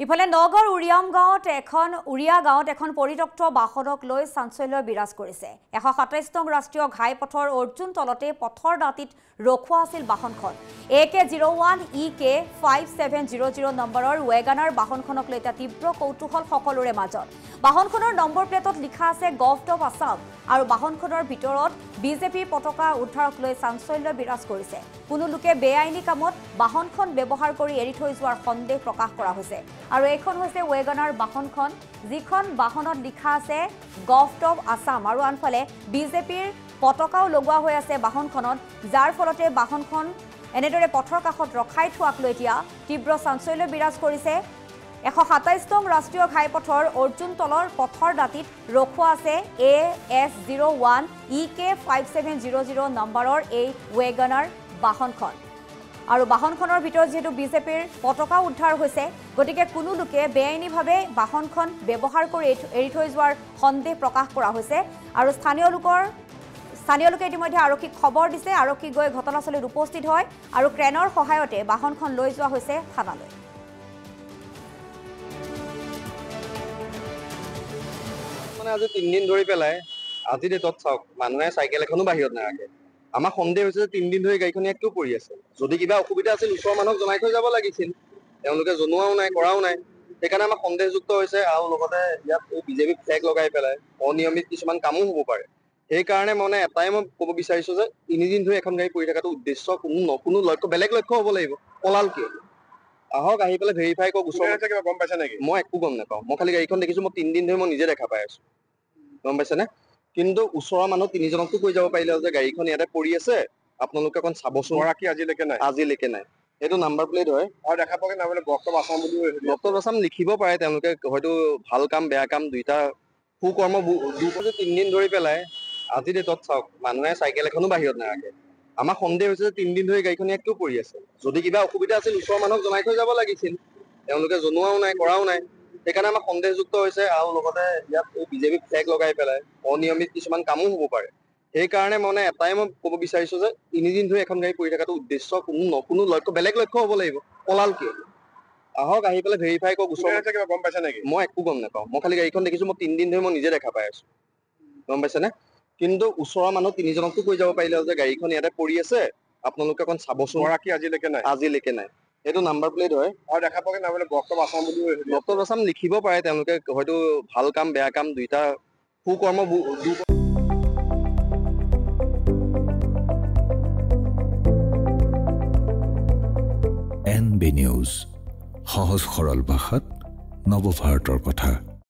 ইফালে নগৰ উৰিয়া গাঁৱত এখন পৰিত্যক্ত বাহনক লৈ চাঞ্চল্য বিৰাজ কৰিছে 127 নং ৰাষ্ট্ৰীয় ঘাইপথৰ অৰ্জুন তলতে পথৰ দাঁতিত ৰখোৱা আছিল বাহনখন AK01 EK5700 নম্বৰৰ ৱেগানাৰ বাহনখনক লৈ তীব্ৰ কৌতুহল সকলোৰে মাজত বাহনখনৰ নম্বৰ প্লেটত লিখা আছে গভৰ্ণমেণ্ট অফ আসাম আৰু বাহনখনৰ ভিতৰত বিজেপি পতাকা উদ্ধাৰক লৈ চাঞ্চল্য বিৰাজ কৰিছে কোনো লোকে বেআইনী কামত বাহনখন ব্যৱহাৰ কৰি এৰি থৈ যোৱাৰ সন্দেহ প্ৰকাশ কৰা হৈছে আৰু এইখন হৈছে ৱেগানাৰ বাহনখন যিখন বাহনত লিখা আছে গভৰ্ণমেণ্ট অফ আসাম আৰু আনফালে বিজেপিৰ পতাকাও লগোৱা হৈ আছে বাহনখনত যাৰ ফলতে বাহনখন এনেদৰে পথৰ কাষত ৰখাই থোৱাক লৈ এতিয়া তীব্ৰ চাঞ্চল্য বিৰাজ কৰিছে 127 নং ৰাষ্ট্ৰীয় ঘাইপথৰ অৰ্জুন তলৰ পথৰ দাঁতিত ৰখোৱা আছে AS01 EK5700 নম্বৰৰ এই ৱেগানাৰ বাহনখন আৰু বাহনখনৰ ভিতৰত যেহেতু বিজেপিৰ পতাকা উদ্ধাৰ হৈছে গতিকে কোনো লোকে বেআইনীভাৱে বাহনখন ব্যৱহাৰ কৰি এৰি থৈ যোৱাৰ সন্দেহ প্ৰকাশ কৰা হৈছে আৰু স্থানীয় লোকে ইতিমধ্যে আৰক্ষীক খবৰ দিছে আৰক্ষী গৈ ঘটনাস্থলীত উপস্থিত হয় আৰু ক্ৰেনৰ সহায়তে বাহনখন লৈ যোৱা হৈছে থানালৈ আজি 3 দিন ধৰি পেলাই আজি ডেটত চাওক মানুহে সাইকেল এখনো বাহিৰত নাৰাখে আমাৰ সন্দেহ হৈছে যে 3 দিন ধৰি গাড়ীখন ইয়াত কিয় পৰি আছে যদি কিবা অসুবিধা আছিল ওচৰৰ মানুহক জনাই থৈ যাব লাগিছিল তেওঁলোকে জনোৱাও নাই কৰাও নাই সেইকাৰণে আমাৰ সন্দেহযুক্ত হৈছে আৰু লগতে ইয়াত এই বিজেপি ফ্লেগ লগাই পেলাই অনিয়মিত কিছুমান কামো হ'ব পাৰে সেইকাৰণে মানে এটাই মই ক'ব বিচাৰিছো যে 3 দিন ধৰি এখন গাড়ী পৰি থকাটো উদ্দেশ্য কোনো লক্ষ্য বেলেগ লক্ষ্য হ'ব লাগিব পলাল কি আহক আহি পেলাই ভেৰিফাই কৰক ওচৰৰ কিবা গম পাইছে নেকি মই একো গম নাপাওঁ মই খালি গাড়ীখন দেখিছো মই 3 দিন ধৰি মই নিজে দেখা পাই আছো গম পাইছেনে কিন্তু ওচৰৰ মানুহ 3 জনকতো কৈ যাব পাৰিলে যে গাড়ীখন ইয়াতে পৰি আছে আপোনালোকে অকণ চাবচোন কি আজিলৈকে নাই এইটো নাম্বাৰ প্লেট হয় আৰু দেখা পাকে নামলে গভৰ্ণমেণ্ট অফ আসাম বুলি গভৰ্ণমেণ্ট অফ আসাম লিখিব পাৰে তেওঁলোকে হয়তো ভাল কাম বেয়া কাম দুইটা সুকৰ্ম দুপজে 3 দিন ধৰি পেলাই আজি ডেটত চাওক মানুহে সাইকেল এখনো বাহিৰত নাৰাখে আমাৰ সন্দেহ হৈছে যে 3 দিন ধৰি গাড়ীখন ইয়াত কিয় পৰি আছে যদি কিবা অসুবিধা আছিল ওচৰৰ মানুহক জনাই থৈ যাব লাগিছিল তেওঁলোকে জনোৱাও নাই কৰাও নাই সেইকাৰণে আমাৰ সন্দেহযুক্ত হৈছে আৰু লগতে ইয়াত এই বিজেপি ফ্লেগ লগাই পেলাই অনিয়মিত কিছুমান কামো হ'ব পাৰে সেইকাৰণে মানে এটাই মই ক'ব বিচাৰিছো যে 3 দিন ধৰি এখন গাড়ী পৰি থকাটো উদ্দেশ্য কোনো লক্ষ্য বেলেগ লক্ষ্য হ'ব লাগিব পলাল কি আহক আহি পেলাই ভেৰিফাই কৰক ওচৰৰ কিবা গম পাইছে নেকি মই একো গম নাপাওঁ মই খালি গাড়ীখন দেখিছো মই 3 দিন ধৰি মই নিজে দেখা পাই আছো গম পাইছেনে কিন্তু ওচৰৰ মানুহ 3 জনকতো কৈ যাব পাৰিলে যে গাড়ীখন ইয়াতে পৰি আছে আপোনালোকে অকণ চাবচোন কি আজিলৈকে নাই এইটো নাম্বাৰ প্লেট হয় আৰু দেখা পাকে নামলে গভৰ্ণমেণ্ট অফ আসাম বুলি গভৰ্ণমেণ্ট অফ আসাম লিখিব পাৰে তেওঁলোকে হয়তো ভাল কাম বেয়া কাম দুইটা সুকৰ্ম NB নিউজ সহজ সৰল ভাষাত নৱভাৰতৰ কথা